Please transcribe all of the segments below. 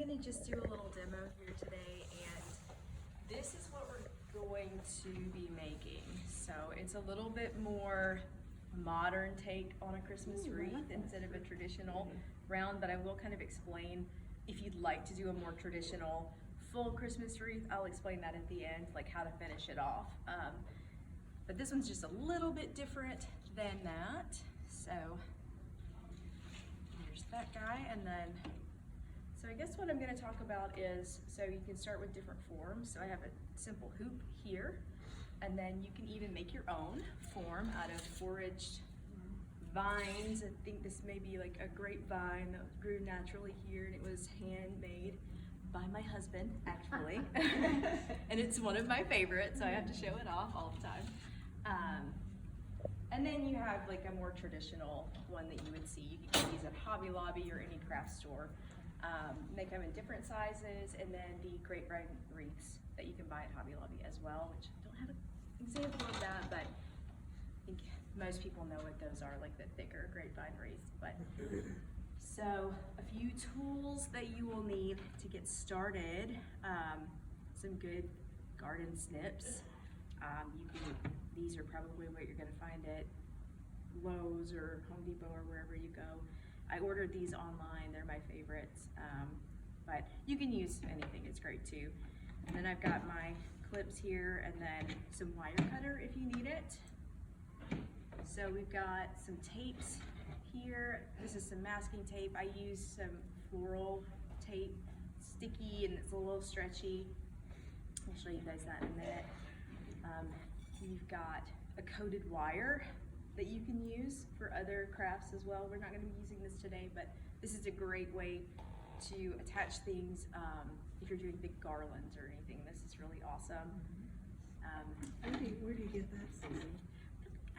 going to just do a little demo here today, and this is what we're going to be making. So it's a little bit more modern take on a Christmas wreath instead of a traditional round, but I will kind of explain if you'd like to do a more traditional full Christmas wreath. I'll explain that at the end, like how to finish it off. But this one's just a little bit different than that. So here's that guy, and then so I guess what I'm going to talk about is, so you can start with different forms. So I have a simple hoop here, and then you can even make your own form out of foraged vines. I think this may be like a grapevine that grew naturally here, and it was handmade by my husband, actually. And it's one of my favorites, so I have to show it off all the time. And then you have like a more traditional one that you would see. You can get these at Hobby Lobby or any craft store. They come in different sizes, and then the grapevine wreaths that you can buy at Hobby Lobby as well, which I don't have an example of that, but I think most people know what those are, like the thicker grapevine wreaths. But so a few tools that you will need to get started. Some good garden snips. These are probably what you're going to find at Lowe's or Home Depot or wherever you go. I ordered these online, they're my favorites, but you can use anything, it's great too. And then I've got my clips here, and then some wire cutter if you need it. So we've got some tapes here. This is some masking tape. I use some floral tape, sticky, and it's a little stretchy. I'll show you guys that in a minute. You've got a coated wire that you can use for other crafts as well. We're not going to be using this today, but this is a great way to attach things if you're doing big garlands or anything. This is really awesome. Where do you get that, Susan?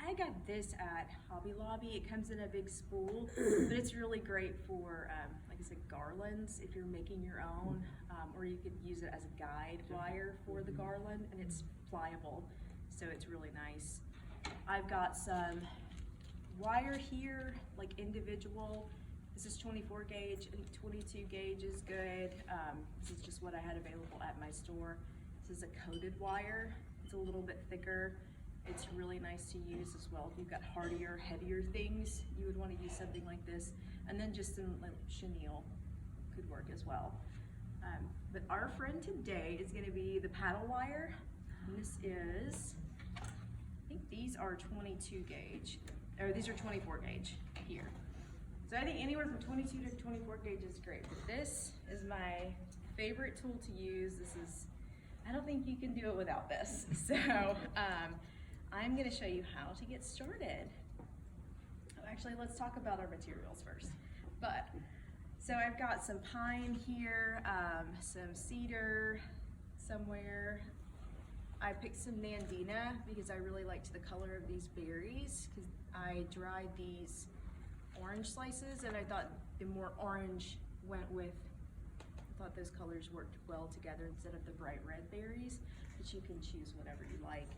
I got this at Hobby Lobby. It comes in a big spool, but it's really great for, like I said, garlands if you're making your own, or you could use it as a guide wire for the garland, and it's pliable, so it's really nice. I've got some wire here, like individual. This is 24 gauge, and 22 gauge is good. This is just what I had available at my store. This is a coated wire. It's a little bit thicker. It's really nice to use as well. If you've got hardier, heavier things, you would want to use something like this. And then just some like chenille could work as well. But our friend today is going to be the paddle wire. And this is, I think these are 22 gauge, or these are 24 gauge here. So I think anywhere from 22 to 24 gauge is great. But this is my favorite tool to use. This is, I don't think you can do it without this. So I'm going to show you how to get started. Actually, let's talk about our materials first. But so I've got some pine here, some cedar somewhere. I picked some nandina because I really liked the color of these berries, because I dried these orange slices and I thought the more orange went with, I thought those colors worked well together instead of the bright red berries, but you can choose whatever you like.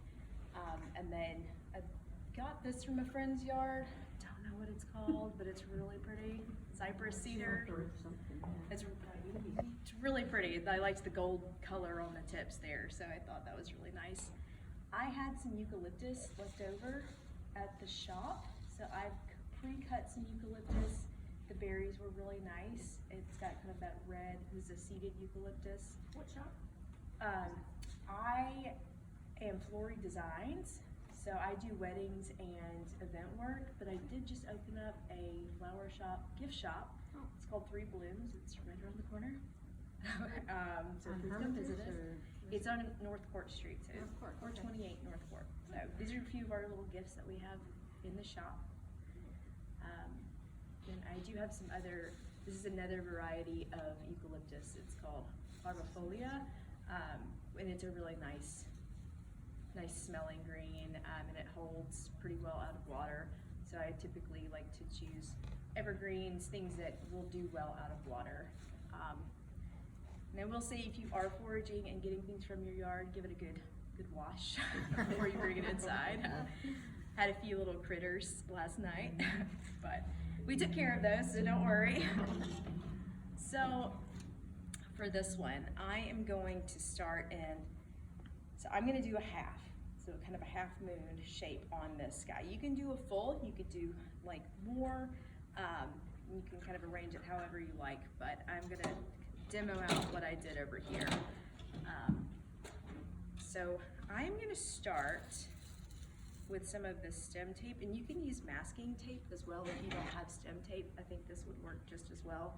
And then I got this from a friend's yard. I don't know what it's called, but it's really pretty. Cypress cedar. It's really pretty. I liked the gold color on the tips there, so I thought that was really nice. I had some eucalyptus left over at the shop, so I've pre-cut some eucalyptus. The berries were really nice. It's got kind of that red, this is a seeded eucalyptus. What shop? I am Flory Designs, so I do weddings and event work, but I did just open up a flower shop, gift shop. Oh. It's called Three Blooms. It's right around the corner. So please come visit us. It's on North Court Street, so 428 North Court. So these are a few of our little gifts that we have in the shop. And I do have some other, this is another variety of eucalyptus. It's called Arbifolia, and it's a really nice smelling green, and it holds pretty well out of water. So I typically like to choose evergreens, things that will do well out of water. And I will say, if you are foraging and getting things from your yard, give it a good wash before you bring it inside. Had a few little critters last night, but we took care of those, so don't worry. So for this one, I am going to start in, so I'm gonna do a half. So kind of a half moon shape on this guy. You can do a full, you could do like more, you can kind of arrange it however you like, but I'm gonna demo out what I did over here. So I'm gonna start with some of this stem tape, and you can use masking tape as well if you don't have stem tape. I think this would work just as well,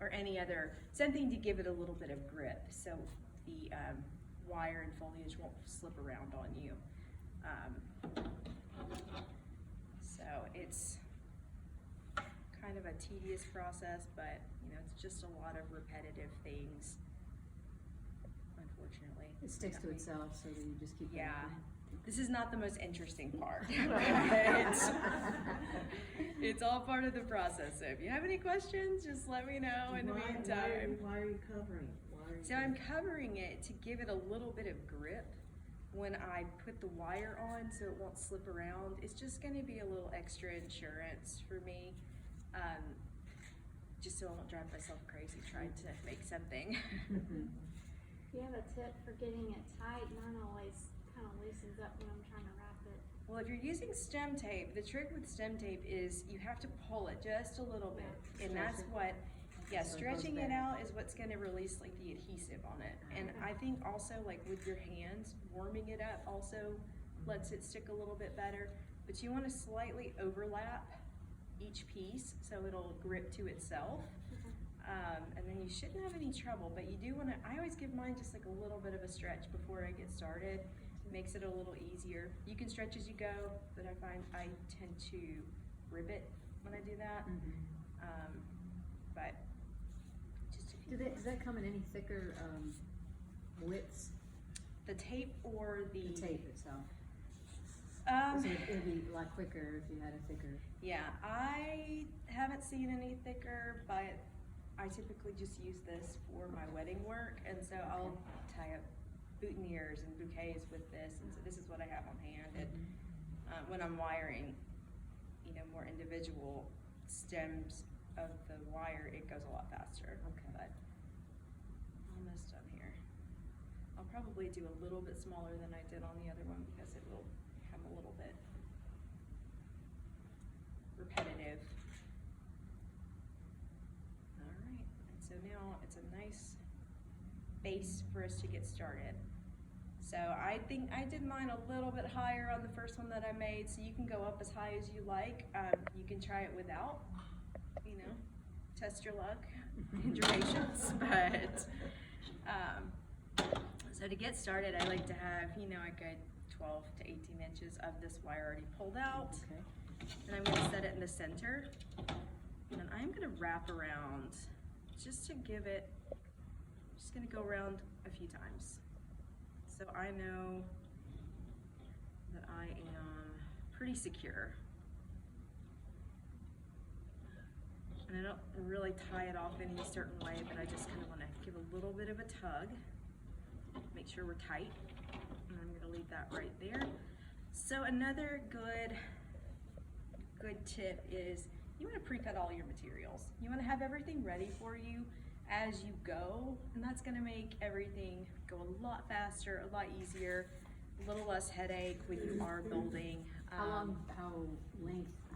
or any other, something to give it a little bit of grip so the wire and foliage won't slip around on you. So it's kind of a tedious process, but you know, it's just a lot of repetitive things, unfortunately. It sticks to itself, so that you just keep Yeah. going. This is not the most interesting part. It's all part of the process. So if you have any questions, just let me know in the meantime. Why are you covering? So I'm covering it to give it a little bit of grip when I put the wire on so it won't slip around. It's just gonna be a little extra insurance for me, just so I won't drive myself crazy trying to make something. Do you have a tip for getting it tight? Mine always kind of loosens up when I'm trying to wrap it. Well, if you're using stem tape, the trick with stem tape is you have to pull it just a little bit, and that's what, yeah, So it stretching goes it back. out is what's gonna release like the adhesive on it. And I think also like with your hands, warming it up also lets it stick a little bit better, but you wanna slightly overlap each piece so it'll grip to itself. And then you shouldn't have any trouble, but you do wanna, I always give mine just like a little bit of a stretch before I get started. Makes it a little easier. You can stretch as you go, but I find I tend to rib it when I do that. But just a few. Does that come in any thicker widths? The tape or The tape itself? It'd be a lot quicker if you had a thicker. Yeah, I haven't seen any thicker, but I typically just use this for my wedding work, and so I'll tie up boutonnieres and bouquets with this, and so this is what I have on hand. And when I'm wiring, you know, more individual stems of the wire, it goes a lot faster. Okay. But almost done here. I'll probably do a little bit smaller than I did on the other one because it will become a little bit repetitive. All right, and so now it's a nice base for us to get started. So I think I did mine a little bit higher on the first one that I made, so you can go up as high as you like. You can try it without, you know, test your luck and your patience. But so to get started, I like to have, you know, a good 12 to 18 inches of this wire already pulled out. Okay. And I'm gonna set it in the center. And then I'm gonna wrap around just to give it, just gonna go around a few times. So I know that I am pretty secure. And I don't really tie it off any certain way, but I just kind of want to give a little bit of a tug. Make sure we're tight. And I'm going to leave that right there. So another good tip is you want to pre-cut all your materials. You want to have everything ready for you as you go, and that's going to make everything go a lot faster, a lot easier, a little less headache when you are building. How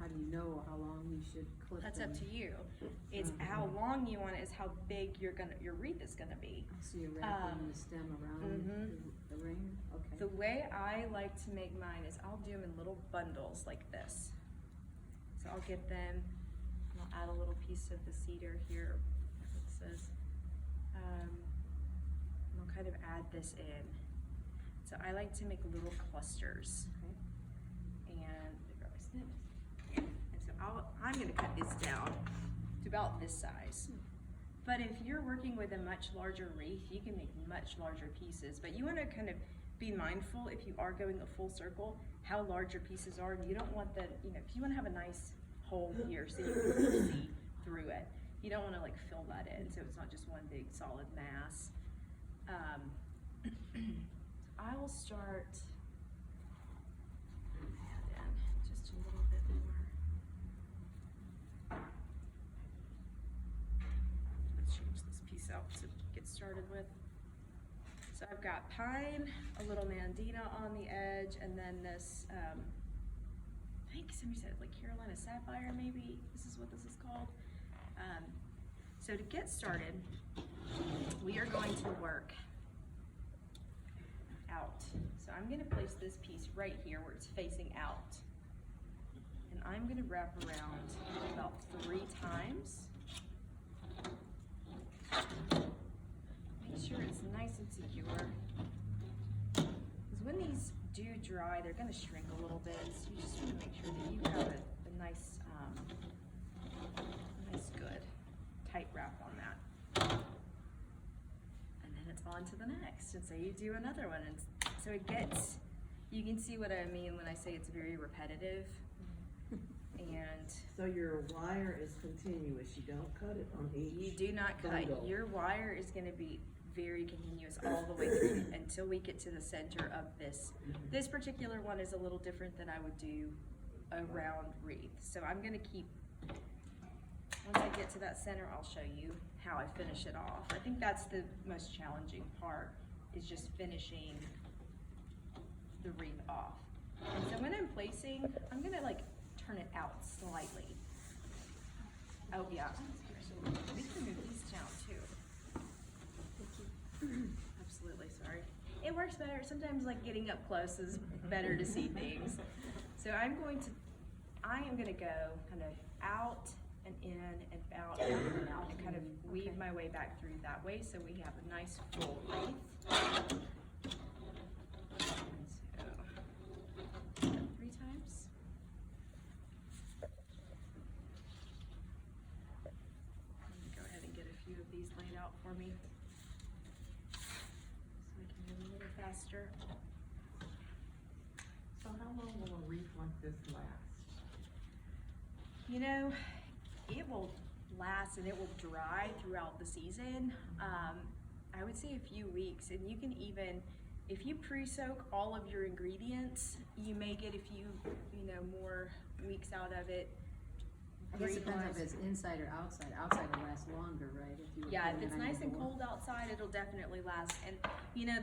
do you know how long you should clip That's them? up to you. It's how long you want it is how big your wreath is going to be. So you're wrapping the stem around the ring? Okay. The way I like to make mine is I'll do them in little bundles like this. So I'll get them, and I'll add a little piece of the cedar here. It says, and I'll kind of add this in. So I like to make little clusters. Okay. And grab my snip. And so I'm going to cut this down to about this size. But if you're working with a much larger wreath, you can make much larger pieces. But you want to kind of be mindful if you are going a full circle, how large your pieces are. You don't want the, you know, if you want to have a nice hole here so you can see through it, you don't want to like fill that in so it's not just one big solid mass. I will start, add in just a little bit more. Let's change this piece out so it gets started with. So I've got pine, a little mandina on the edge, and then this, I think somebody said like Carolina sapphire maybe, this is what this is called. So to get started, we are going to work out. So I'm gonna place this piece right here where it's facing out. And I'm gonna wrap around about 3 times. Make sure it's nice and secure. Because when these do dry, they're gonna shrink a little bit. So you just wanna make sure that you have a nice, nice good tight wrap on that. And then it's on to the next. And so you do another one. And so it gets, you can see what I mean when I say it's very repetitive. And So your wire is continuous, you don't cut it on each? you do not cut. bundle. Your wire is gonna be very continuous all the way through until we get to the center of this. This particular one is a little different than I would do a round wreath. So I'm gonna keep, once I get to that center, I'll show you how I finish it off. I think that's the most challenging part, is just finishing the wreath off. And so when I'm placing, I'm gonna like turn it out slightly. Oh yeah, we can move these down too. Absolutely, sorry. It works better. Sometimes like getting up close is better to see things. So I am gonna go kind of out and in and out and out and kind of weave my way back through that way so we have a nice full wreath. So 3 times. Go ahead and get a few of these laid out for me so we can move a little faster. So how long will a wreath like this last? You know, it will last and it will dry throughout the season. I would say a few weeks, and you can even, if you pre-soak all of your ingredients, you may get a few, more weeks out of it. I guess it depends Green-wise. if it's inside or outside. Outside will last longer, right? If you were Yeah, if putting it's it on nice your and door. cold outside, it'll definitely last. And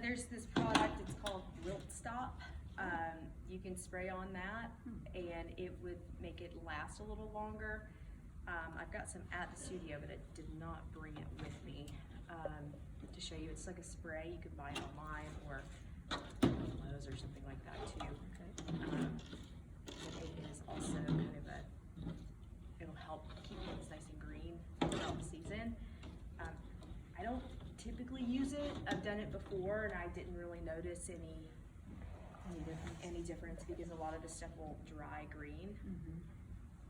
there's this product, it's called Wilt Stop. You can spray on that and it would make it last a little longer. I've got some at the studio, but I did not bring it with me to show you. It's like a spray, you can buy it online or Lowe's or something like that too. But it is also kind of it'll help keep things nice and green throughout the season. I don't typically use it. I've done it before and I didn't really notice any difference because a lot of this stuff will dry green.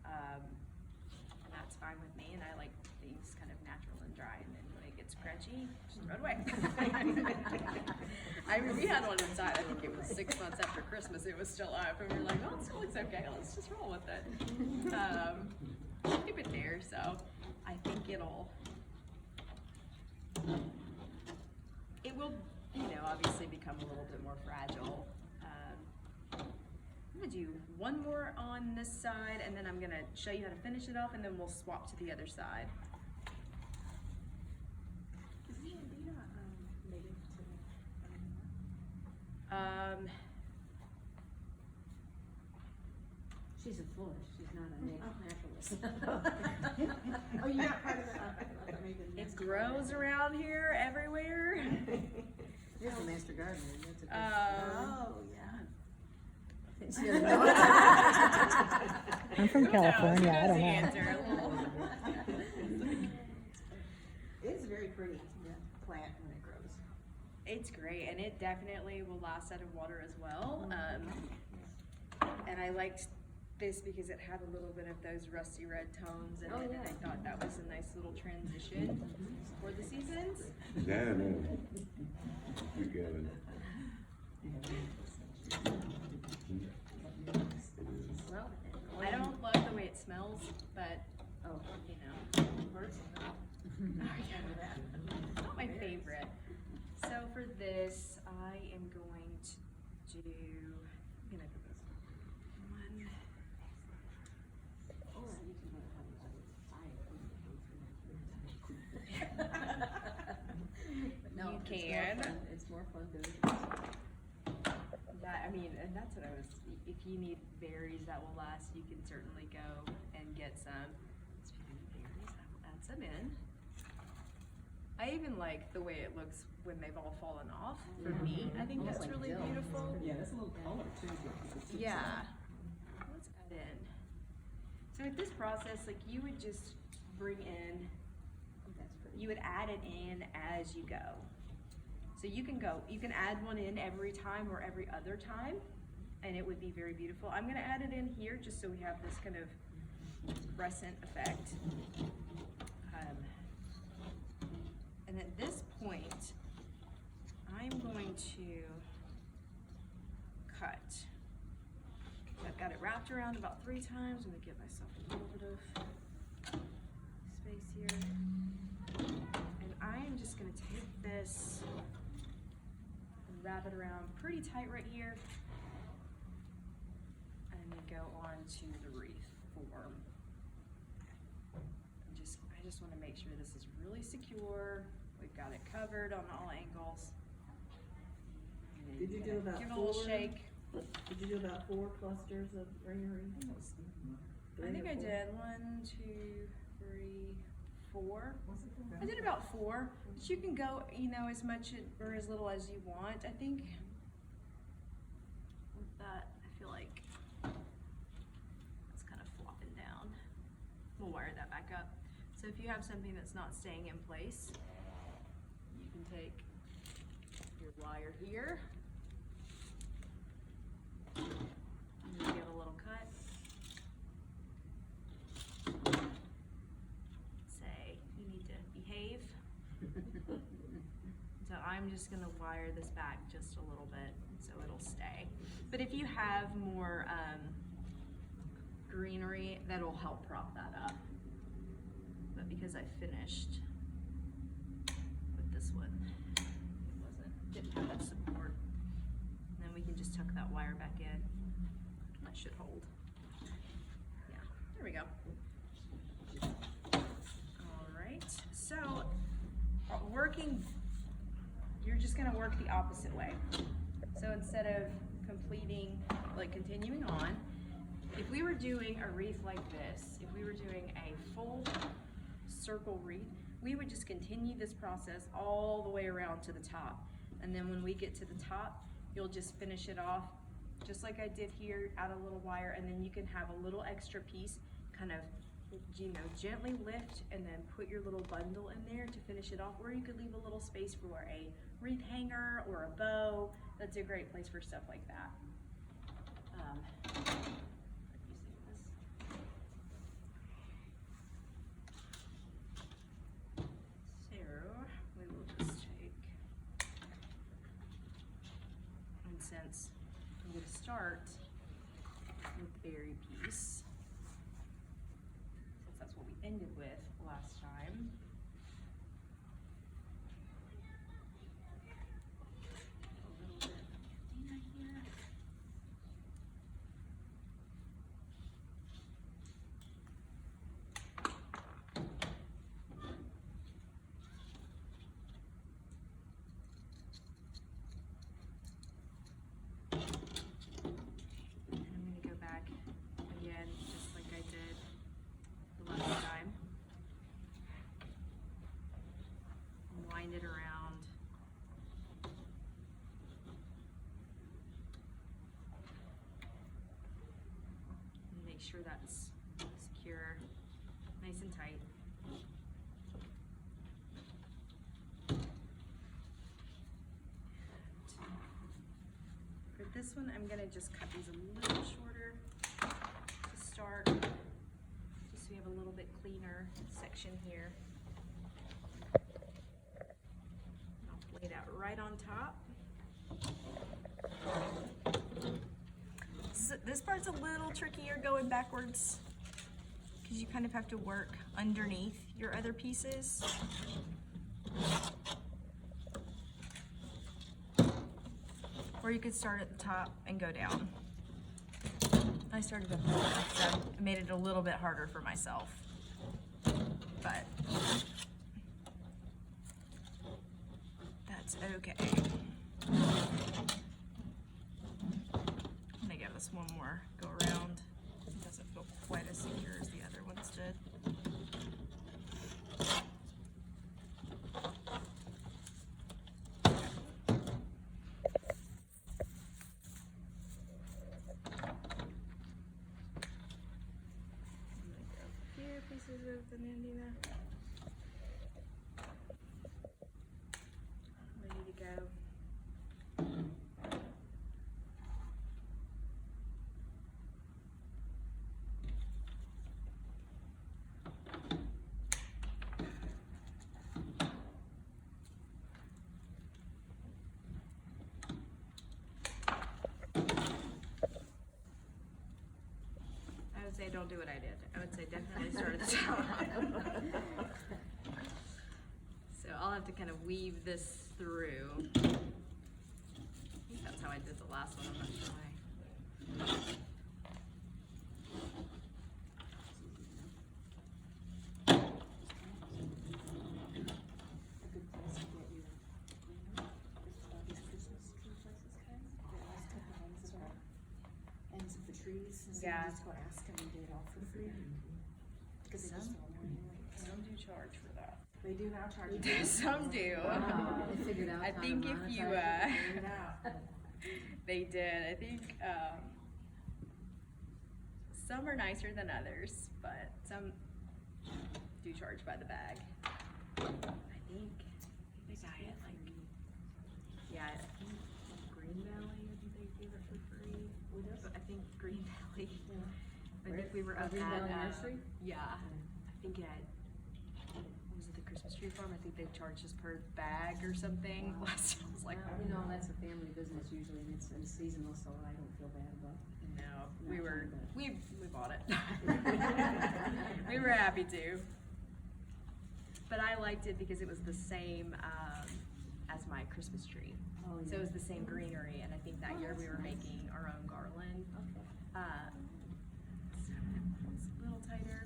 And that's fine with me, and I like things kind of natural and dry, and then when it gets crunchy, just throw it away. We had one inside, I think it was 6 months after Christmas, it was still up, and we were like, oh, it still looks okay, let's just roll with it. Keep it there, so I think it will, obviously become a little bit more fragile. I'm gonna do one more on this side, and then I'm gonna show you how to finish it off, and then we'll swap to the other side. Is Mandina native to She's a florist, she's not a naturalist. Oh, you're not part of the, It grows around here everywhere. Here's the master gardener, that's a good. Oh, yeah. She doesn't know. I'm from California, I don't know. It's very pretty, the plant when it grows. It's great, and it definitely will last out of water as well. And I liked this because it had a little bit of those rusty red tones in it, and I thought that was a nice little transition for the seasons. Yeah, I know. Good going. Well, I don't love the way it smells, but not my favorite. So for this, I am going to do, one. can. It's more fun doing it. That, I mean, and that's what I was, if you need berries that will last, you can certainly go and get some. Speaking of berries, I will add some in. I even like the way it looks when they've all fallen off. For me, I think Almost that's like really dill. beautiful. Yeah, that's a little color too. Yeah. Let's add in. So with this process, like you would just bring in, That's pretty. you would add it in as you go. So you can add one in every time or every other time, and it would be very beautiful. I'm gonna add it in here just so we have this kind of crescent effect. And at this point, I'm going to cut. I've got it wrapped around about 3 times. I'm gonna give myself a little bit of space here. And I am just gonna take this and wrap it around pretty tight right here. And then go on to the wreath form. I just wanna make sure this is really secure. We've got it covered on all angles. And Did you you're do gonna about give it a little 4? shake? Did you do about 4 clusters of greenery? I think I did 1, 2, 3, 4. I did about 4, but you can go, as much or as little as you want. I think with that, I feel like it's kind of flopping down. We'll wire that back up. So if you have something that's not staying in place, you can take your wire here. And then give a little cut. Say, you need to behave. So I'm just gonna wire this back just a little bit so it'll stay. But if you have more greenery, that'll help prop that up. But because I finished with this one, didn't have that support. And then we can just tuck that wire back in. That should hold. Yeah, there we go. All right, so you're just gonna work the opposite way. So instead of continuing on, if we were doing a wreath like this, if we were doing a full circle wreath, we would just continue this process all the way around to the top. And then when we get to the top, you'll just finish it off just like I did here, add a little wire, and then you can have a little extra piece, kind of, gently lift and then put your little bundle in there to finish it off, or you could leave a little space for a wreath hanger or a bow. That's a great place for stuff like that. So we will just take, and since I'm going to start with the berry piece, since that's what we ended with last time. A little bit of right here. It around. And make sure that's secure, nice and tight. For this one, I'm gonna just cut these a little shorter to start, just so we have a little bit cleaner section here. Lay that right on top. So this part's a little trickier going backwards because you kind of have to work underneath your other pieces. Or you could start at the top and go down. I started at the top, so I made it a little bit harder for myself. But Okay. I'm gonna give this one more go around. It doesn't feel quite as secure as the other ones did. Here, pieces of the Nandina. Ready to go. I would say don't do what I did. I would say definitely start at the top. So I'll have to kind of weave this through. I think that's how I did the last one, I'm not sure why. A good place to get your, these Christmas tree places kind of, the last couple ones that are ends of the trees, and so you Yeah. just go ask them and get it all for free. Cause they just throw them away. Some do charge for that. They do now charge you. Some do. Wow, they figured out I how to think if you, monetize it. Figured out. they did. I think some are nicer than others, but some do charge by the bag. I think they buy it like, yeah, I think Green Valley, I think they give it for free. But I think Green Valley. I think we were up Green at Valley Nursery? yeah, I think at was it the Christmas tree farm? I think they charged us per bag or something. Wow. Last year I was like, Well, you know, that's a family business usually, and it's seasonal, so I don't feel bad about it. no, Not we were too bad. we bought it. We were happy to. But I liked it because it was the same as my Christmas tree. Oh, So yeah. it was the same greenery, and I think that Oh, year we that's were nice. making our own garland. Okay. So it's a little tighter.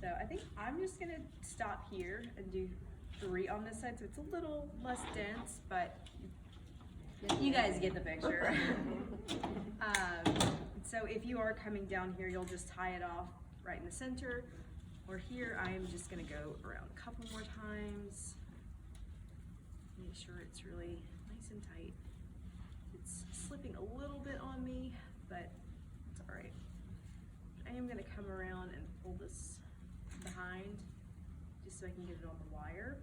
So I think I'm just gonna stop here and do 3 on this side, so it's a little less dense, but you guys get the picture. So if you are coming down here, you'll just tie it off right in the center. Or here, I am just gonna go around a couple more times. Make sure it's really nice and tight. It's slipping a little bit on me, but it's all right. I am gonna come around and pull this behind, just so I can get it on the wire.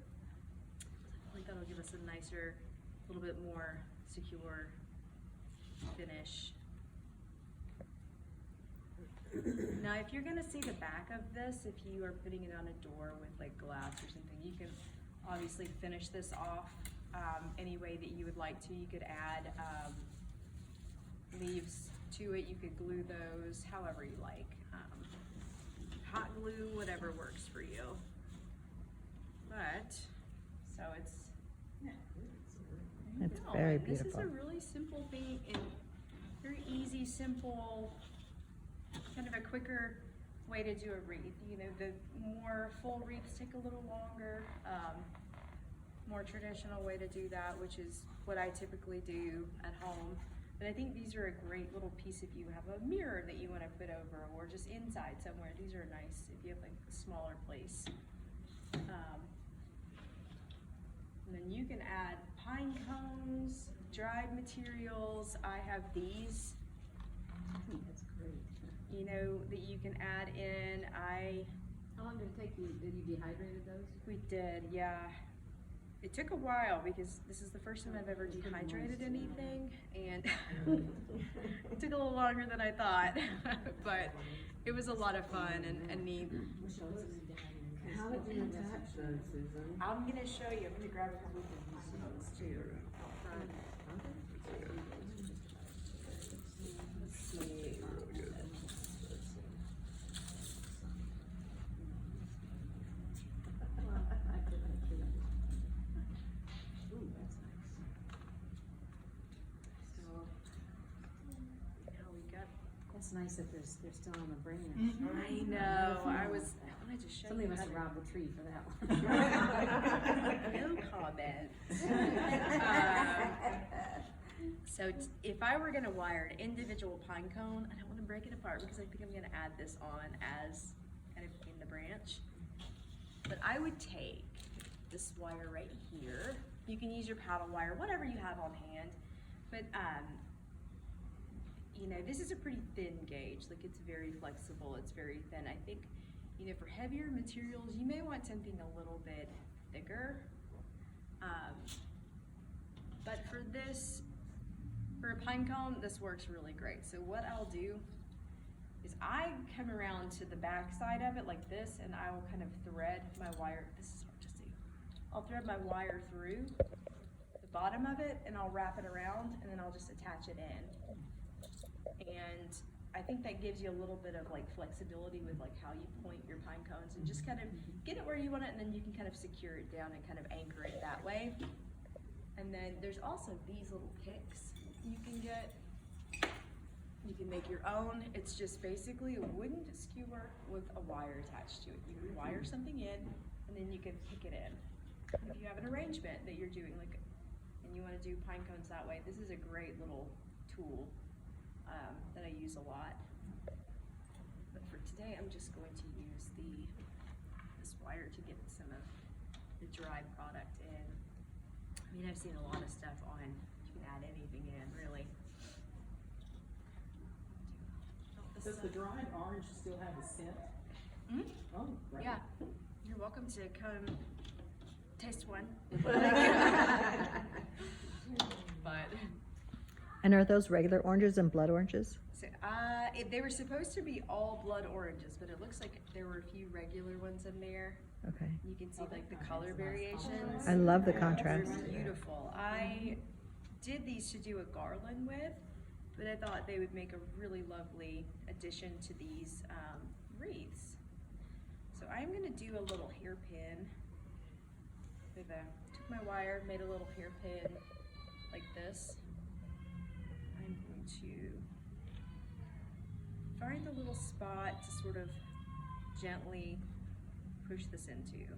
I think that'll give us a nicer, little bit more secure finish. Now, if you're gonna see the back of this, if you are putting it on a door with like glass or something, you can obviously finish this off any way that you would like to. You could add leaves to it, you could glue those however you like. Hot glue, whatever works for you. But, so it's It's no, very this beautiful. is a really simple thing and very easy, simple, kind of a quicker way to do a wreath. You know, the more full wreaths take a little longer. More traditional way to do that, which is what I typically do at home. But I think these are a great little piece if you have a mirror that you want to put over, or just inside somewhere. These are nice if you have like a smaller place. And then you can add pine cones, dried materials. I have these, I think that's great. you know, that you can add in. How long did it take you, did you dehydrated those? We did, yeah. It took a while because this is the first time I've ever dehydrated anything, and it took a little longer than I thought, but it was a lot of fun and neat. How did you attach them, Susan? I'm gonna show you. I'm gonna grab a couple of these ones too. Let's see. Ooh, that's nice. So now we got. That's nice that they're still on the branch. I know. I wanted to show Somebody you. must how have to- robbed the tree for that one. No comment. So if I were gonna wire an individual pine cone, I don't wanna break it apart because I think I'm gonna add this on as kind of in the branch. But I would take this wire right here. You can use your paddle wire, whatever you have on hand. But you know, this is a pretty thin gauge. Like it's very flexible, it's very thin. I think, you know, for heavier materials, you may want something a little bit thicker. But for this, for a pine cone, this works really great. So what I'll do is I come around to the back side of it like this, and I will kind of thread my wire. This is hard to see. I'll thread my wire through the bottom of it, and I'll wrap it around, and then I'll just attach it in. And I think that gives you a little bit of like flexibility with like how you point your pine cones, and just kind of get it where you want it, and then you can kind of secure it down and kind of anchor it that way. And then there's also these little picks you can get. You can make your own. It's just basically a wooden skewer with a wire attached to it. You can wire something in, and then you can pick it in. If you have an arrangement that you're doing, like, and you want to do pine cones that way, this is a great little tool that I use a lot. But for today, I'm just going to use this wire to get some of the dry product in. I mean, I've seen a lot of stuff on, you can add anything in, really. Does the dried orange still have a scent? Mm-hmm. Oh, right. Yeah, you're welcome to come taste one. But And are those regular oranges and blood oranges? so, they were supposed to be all blood oranges, but it looks like there were a few regular ones in there. Okay. You can see like the color variations. I love the They're contrast. beautiful. I did these to do a garland with, but I thought they would make a really lovely addition to these wreaths. So I'm gonna do a little hairpin. Took my wire, made a little hairpin like this. I'm going to find a little spot to sort of gently push this into. You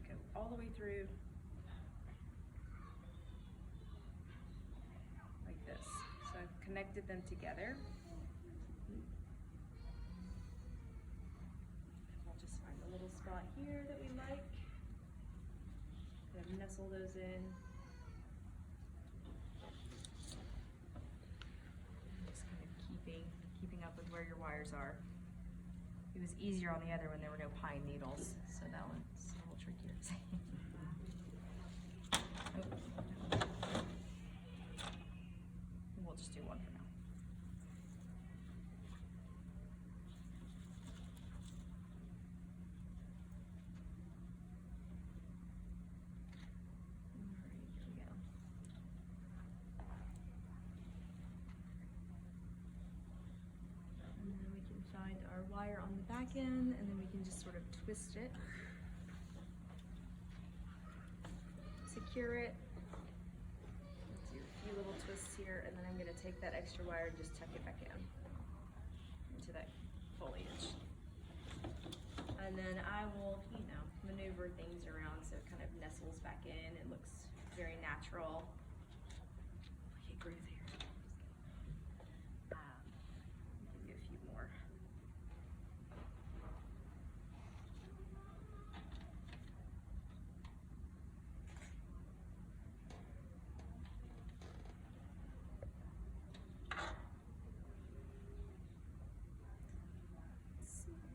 go all the way through like this. So I've connected them together. We'll just find a little spot here that we like. Kind of nestle those in. Just kind of keeping up with where your wires are. It was easier on the other when there were no pine needles, so that one's a little trickier. We'll just do one for now. Alright, here we go. And then we can find our wire on the back end, and then we can just sort of twist it. Secure it. Let's do a few little twists here, and then I'm gonna take that extra wire and just tuck it back in into that foliage. And then I will, you know, maneuver things around so it kind of nestles back in. It looks very natural. Look at groove here. Give you a few more. Let's see if I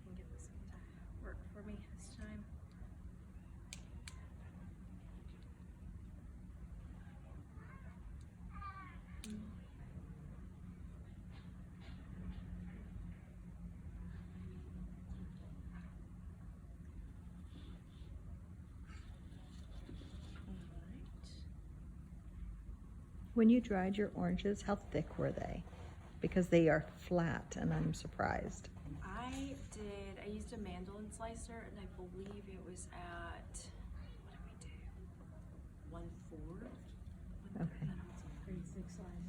can get this one to work for me this time. When you dried your oranges, how thick were they? Because they are flat, and I'm surprised. I used a mandolin slicer, and I believe it was at, what did we do? 1/4? Okay.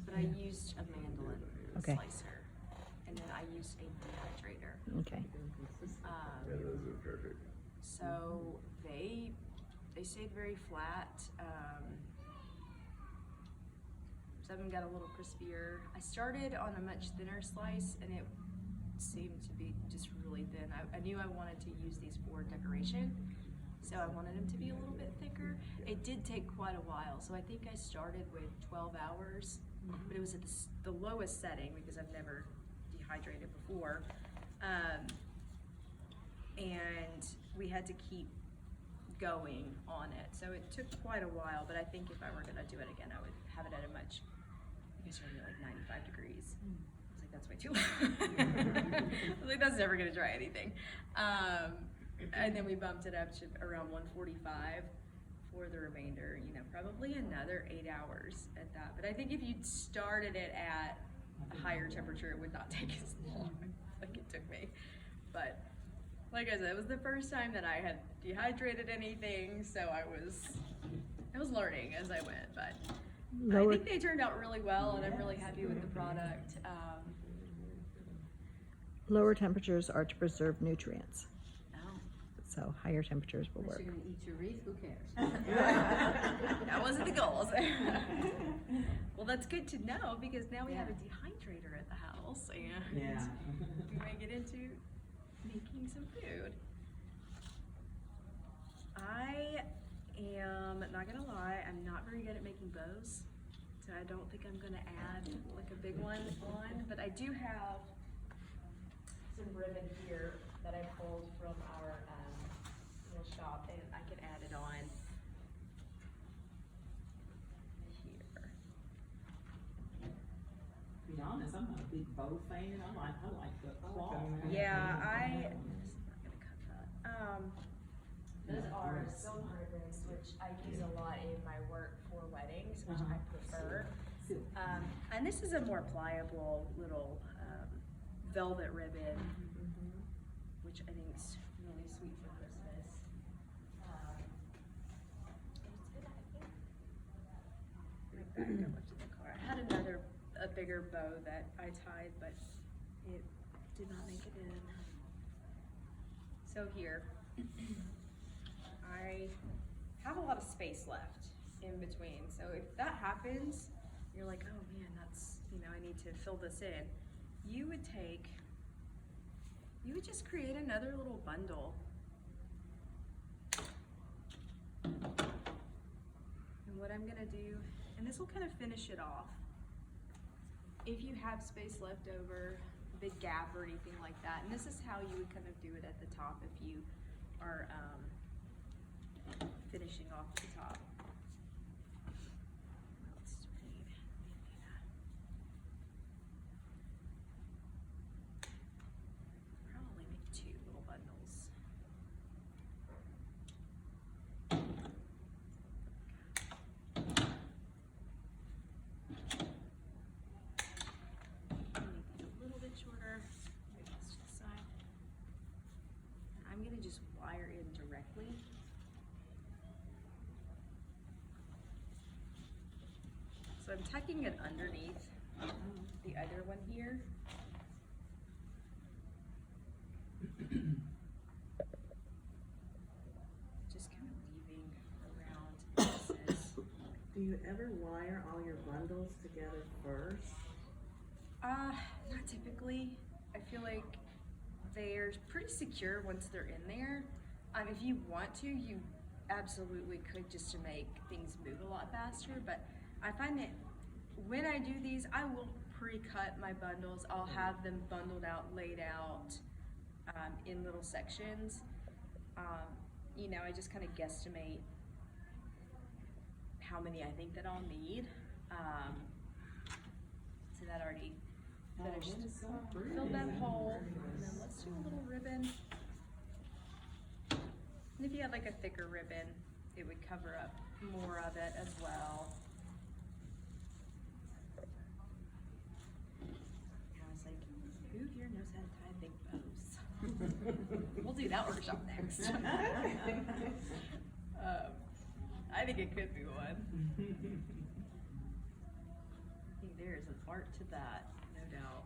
But I used a mandolin Okay. slicer, and then I used a dehydrator. Okay. Yeah, those are Perfect. So they stayed very flat. Some of them got a little crispier. I started on a much thinner slice and it seemed to be just really thin. I knew I wanted to use these for decoration, so I wanted them to be a little bit thicker. It did take quite a while, so I think I started with 12 hours, but it was at the lowest setting because I've never dehydrated before. And we had to keep going on it, so it took quite a while, but I think if I were gonna do it again, I would have it at a much, I guess maybe like 95 degrees. I was like, that's way too low. I was like, that's never gonna dry anything. And then we bumped it up to around 145 for the remainder, you know, probably another 8 hours at that. But I think if you'd started it at a higher temperature, it would not take as long like it took me. But like I said, it was the first time that I had dehydrated anything, so I was learning as I went, but I think they turned out really well, and I'm really happy with the product. Lower temperatures are to preserve nutrients, Oh, so higher temperatures will Unless work. you're gonna eat your wreath, who cares? that wasn't the goal. Well, that's good to know because now we have a dehydrator at the house, and Yeah. we may get into making some food. I am not gonna lie, I'm not very good at making bows, so I don't think I'm gonna add like a big one on, but I do have some ribbon here that I pulled from our little shop, and I can add it on here. To be honest, I'm not a big bow fan. I like the cloth. Yeah, I'm not gonna cut that. Those are silk ribbons, which I use a lot in my work for weddings, which I prefer. Silk. And this is a more pliable little velvet ribbon, which I think is really sweet for Christmas. It's good, I think. Right back over to the car. I had a bigger bow that I tied, but it did not make it in. So here, I have a lot of space left in between. So if that happens, you're like, oh man, that's, you know, I need to fill this in. You would just create another little bundle. And what I'm gonna do, and this will kind of finish it off. If you have space left over, a big gap or anything like that, and this is how you would kind of do it at the top if you are finishing off the top. What else do we need? Probably make 2 little bundles. Make these a little bit shorter. Move this to the side. And I'm gonna just wire in directly. So I'm tucking it underneath the other one here. Just kind of weaving around pieces. Do you ever wire all your bundles together first? Not typically. I feel like they're pretty secure once they're in there. If you want to, you absolutely could just to make things move a lot faster, but I find that when I do these, I will pre-cut my bundles. I'll have them bundled out, laid out in little sections. You know, I just kind of guesstimate how many I think that I'll need. So that already finished. Oh, that is so pretty. Filled that hole, and then let's do a little ribbon. And if you had like a thicker ribbon, it would cover up more of it as well. And I was like, who here knows how to tie big bows? We'll do that workshop next. I think it could be one. I think there is an art to that, no doubt.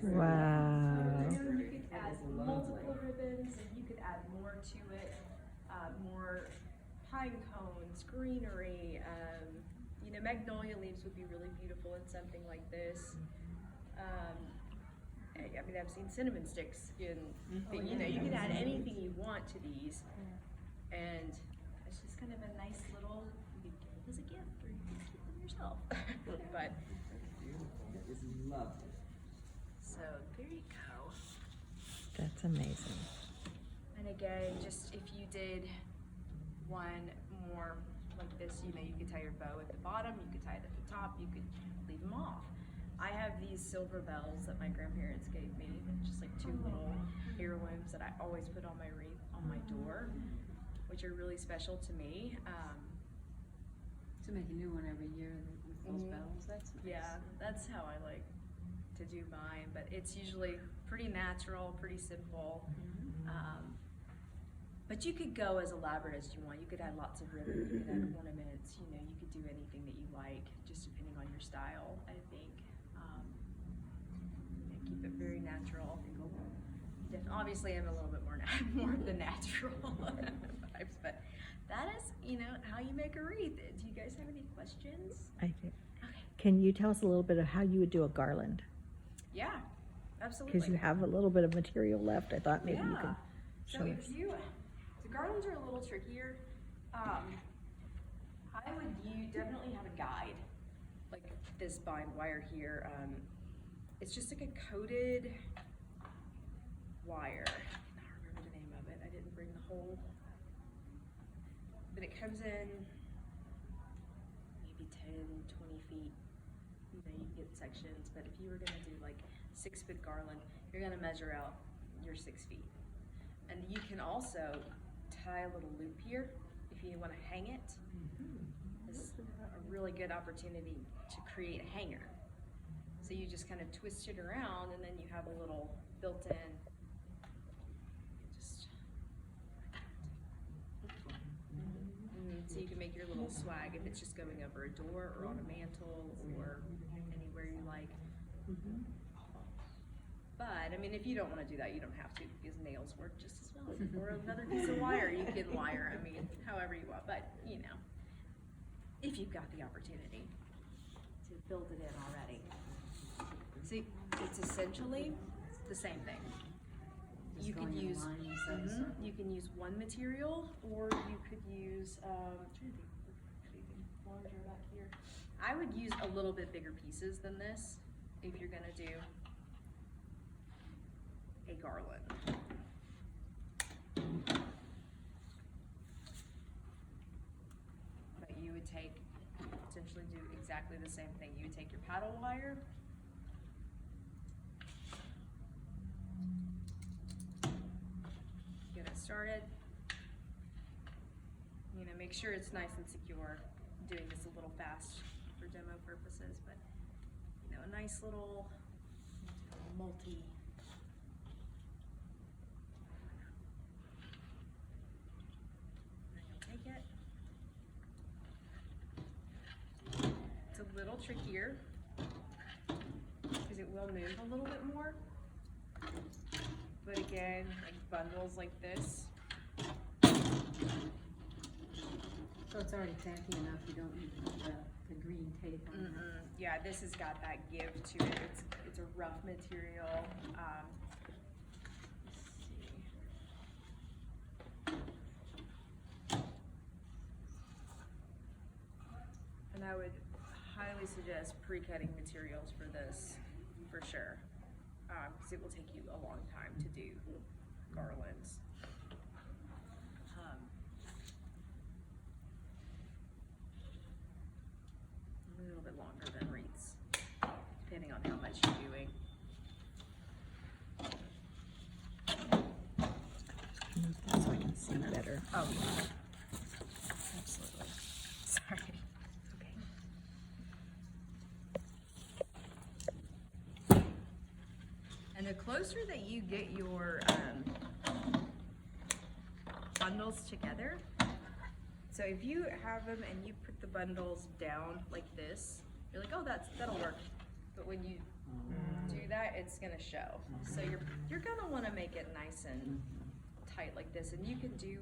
Wow. You know, you could add multiple ribbons, and you could add more to it, more pine cones, greenery. You know, magnolia leaves would be really beautiful in something like this. I mean, I've seen cinnamon sticks in, you know, you can add anything you want to these, and it's just kind of a nice little, you could give it as a gift, or you can keep them yourself. But, That is lovely. so, there you go. That's amazing. And again, just if you did one more like this, you know, you could tie your bow at the bottom, you could tie it at the top, you could leave them off. I have these silver bells that my grandparents gave me, just like 2 little heirlooms that I always put on my wreath on my door, which are really special to me. To make a new one every year with those bells, that's nice. Yeah, that's how I like to do mine, but it's usually pretty natural, pretty simple. But you could go as elaborate as you want. You could add lots of ribbon, you could add ornaments, you know, you could do anything that you like, just depending on your style, I think. Yeah, keep it very natural. Obviously, I'm a little bit more of the natural vibes, but that is, you know, how you make a wreath. Do you guys have any questions? I do. Okay. Can you tell us a little bit of how you would do a garland? Yeah, absolutely. Because you have a little bit of material left. I thought maybe you could So show if us. you, the garlands are a little trickier. I would definitely have a guide, like this bind wire here. It's just like a coated wire. I don't remember the name of it. I didn't bring the whole, but it comes in maybe 10, 20 feet. You know, you can get sections, but if you were gonna do like 6-foot garland, you're gonna measure out your 6 feet. And you can also tie a little loop here if you want to hang it. This is a really good opportunity to create a hanger. So you just kind of twist it around, and then you have a little built-in. Just so you can make your little swag if it's just going over a door or on a mantle or anywhere you like. But, I mean, if you don't want to do that, you don't have to, because nails work just as well. Or another piece of wire you can wire, I mean, however you want. But, you know, if you've got the opportunity to build it in already. See, it's essentially the same thing. Just You could going in use, line instead of circle. you can use one material, or you could use, I'm trying to think of anything larger back here. I would use a little bit bigger pieces than this if you're gonna do a garland. But you would take, essentially do exactly the same thing. You would take your paddle wire, get it started. You know, make sure it's nice and secure. I'm doing this a little fast for demo purposes, but you know, a nice little multi. Take it. It's a little trickier because it will move a little bit more. But again, like bundles like this. So it's already tacky enough, you don't need the green tape on it. Yeah, this has got that give to it. It's a rough material. Let's see. And I would highly suggest pre-cutting materials for this, for sure, because it will take you a long time to do garlands. A little bit longer than wreaths, depending on how much you're doing. Move that so I can see better. Oh, yeah. Absolutely. Sorry. Okay. And the closer that you get your bundles together, so if you have them and you put the bundles down like this, you're like, oh, that'll work. But when you do that, it's gonna show. So you're gonna wanna make it nice and tight like this, and you can do,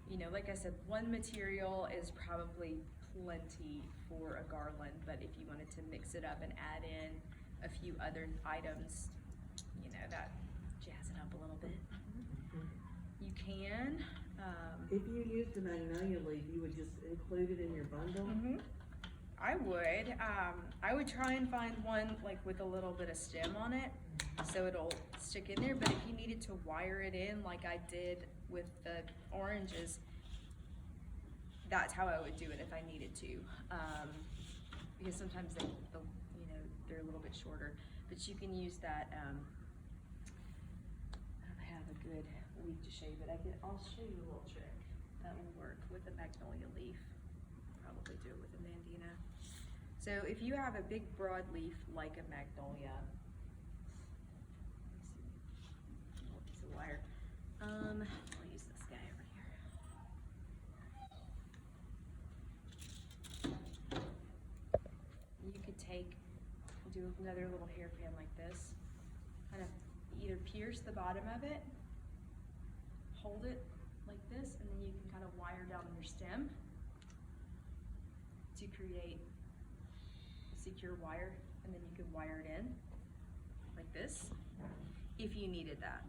you know, like I said, one material is probably plenty for a garland, but if you wanted to mix it up and add in a few other items, you know, that jazz it up a little bit. You can. If you used a magnolia leaf, you would just include it in your bundle? I would. I would try and find one like with a little bit of stem on it, so it'll stick in there. But if you needed to wire it in, like I did with the oranges, that's how I would do it if I needed to. Because sometimes they'll, you know, they're a little bit shorter. But you can use that. I don't have a good leaf to show you, but I'll show you a little trick that will work with a magnolia leaf. Probably do it with a mandina. So if you have a big broad leaf like a magnolia, let me see, a little piece of wire. I'll use this guy over here. You could do another little hairpin like this, kind of either pierce the bottom of it, hold it like this, and then you can kind of wire down your stem to create a secure wire, and then you can wire it in like this if you needed that.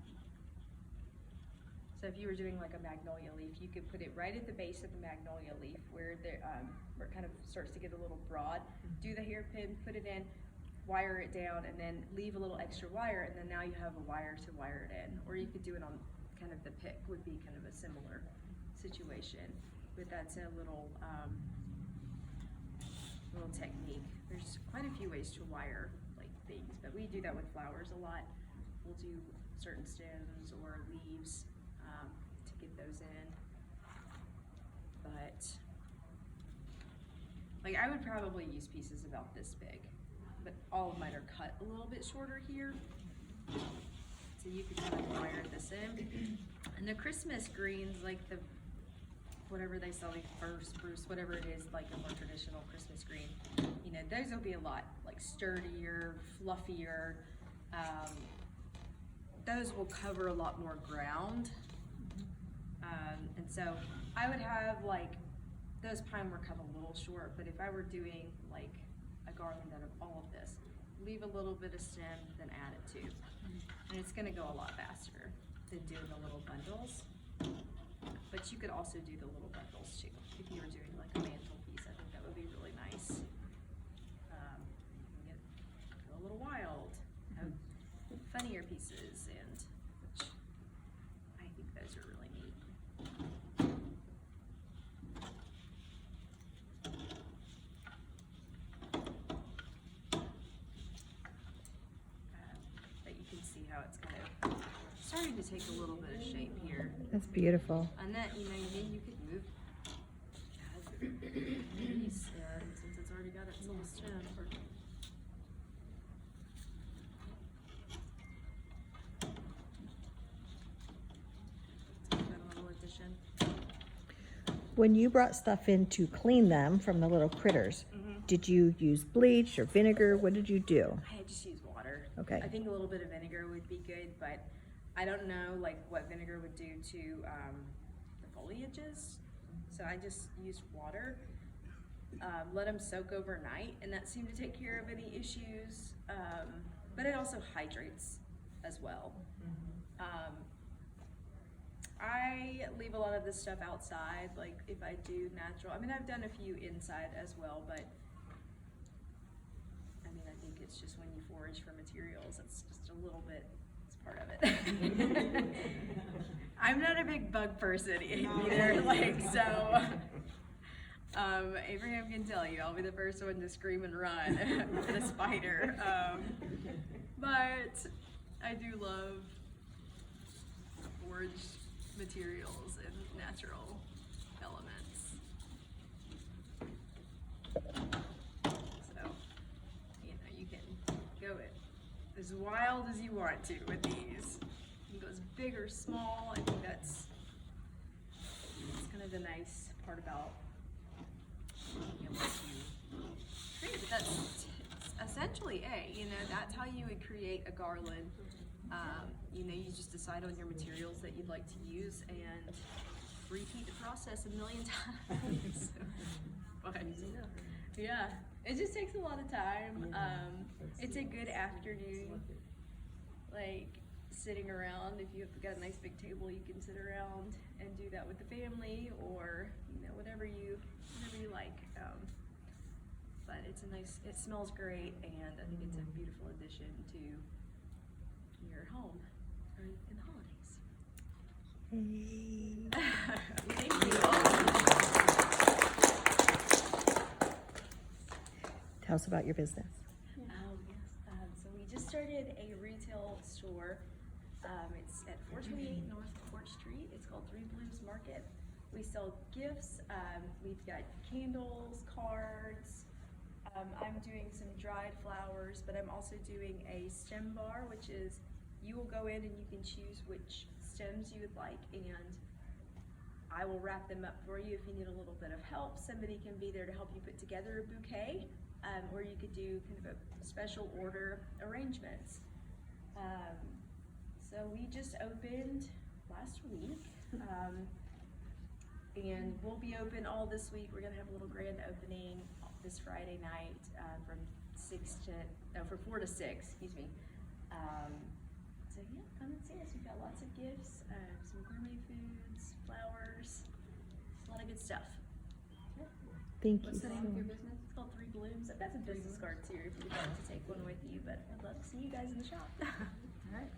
So if you were doing like a magnolia leaf, you could put it right at the base of the magnolia leaf where it kind of starts to get a little broad. Do the hairpin, put it in, wire it down, and then leave a little extra wire, and then now you have a wire to wire it in. Or you could do it on kind of the pick, would be kind of a similar situation, but that's a little technique. There's quite a few ways to wire like things, but we do that with flowers a lot. We'll do certain stems or leaves to get those in. But like I would probably use pieces about this big, but all of mine are cut a little bit shorter here. So you can kind of wire this in. And the Christmas greens, like the, whatever they sell, like fir spruce, whatever it is, like a more traditional Christmas green, you know, those will be a lot like sturdier, fluffier. Those will cover a lot more ground. And so I would have like, those pine were cut a little short, but if I were doing like a garland out of all of this, leave a little bit of stem, then add it too. And it's gonna go a lot faster than doing the little bundles. But you could also do the little bundles too. If you were doing like a mantle piece, I think that would be really nice. You can go a little wild, have funnier pieces, and which I think those are really neat. But you can see how it's kind of starting to take a little bit of shape here. That's beautiful. And that, you know, then you could move as a piece, and since it's already got its little stem. That little addition. When you brought stuff in to clean them from the little critters, did you use bleach or vinegar? What did you do? I just use water. Okay. I think a little bit of vinegar would be good, but I don't know like what vinegar would do to the foliages. So I just used water. Let them soak overnight, and that seemed to take care of any issues. But it also hydrates as well. I leave a lot of this stuff outside, like if I do natural. I mean, I've done a few inside as well, but I mean, I think it's just when you forage for materials, it's just a little bit, it's part of it. I'm not a big bug person either, like, so, Abraham can tell you, I'll be the first one to scream and run at a spider. But I do love foraged materials and natural elements. So, you know, you can go as wild as you want to with these. You can go as big or small. I think that's kind of the nice part about being able to create. But that's a essentially, you know, that's how you would create a garland. You know, you just decide on your materials that you'd like to use and repeat the process a million times. But, yeah, it just takes a lot of time. It's a good afternoon, like sitting around. If you've got a nice big table, you can sit around and do that with the family, or you know, whatever you like. But it's a nice, it smells great, and I think it's a beautiful addition to your home or in the holidays. Thank you. Tell us about your business. Yes. So we just started a retail store. It's at 428 North Court Street. It's called Three Blues Market. We sell gifts. We've got candles, cards. I'm doing some dried flowers, but I'm also doing a stem bar, which is you will go in and you can choose which stems you would like, and I will wrap them up for you if you need a little bit of help. Somebody can be there to help you put together a bouquet, or you could do kind of a special order arrangements. So we just opened last week, and we'll be open all this week. We're gonna have a little grand opening this Friday night from 4 to 6, excuse me. So yeah, come and see us. We've got lots of gifts, some gourmet foods, flowers, a lot of good stuff. Thank you What's so the name of your much. business? It's called Three Blooms. I've got some business cards here if you'd like to take one with you, but I'd love to see you guys in the shop. All right.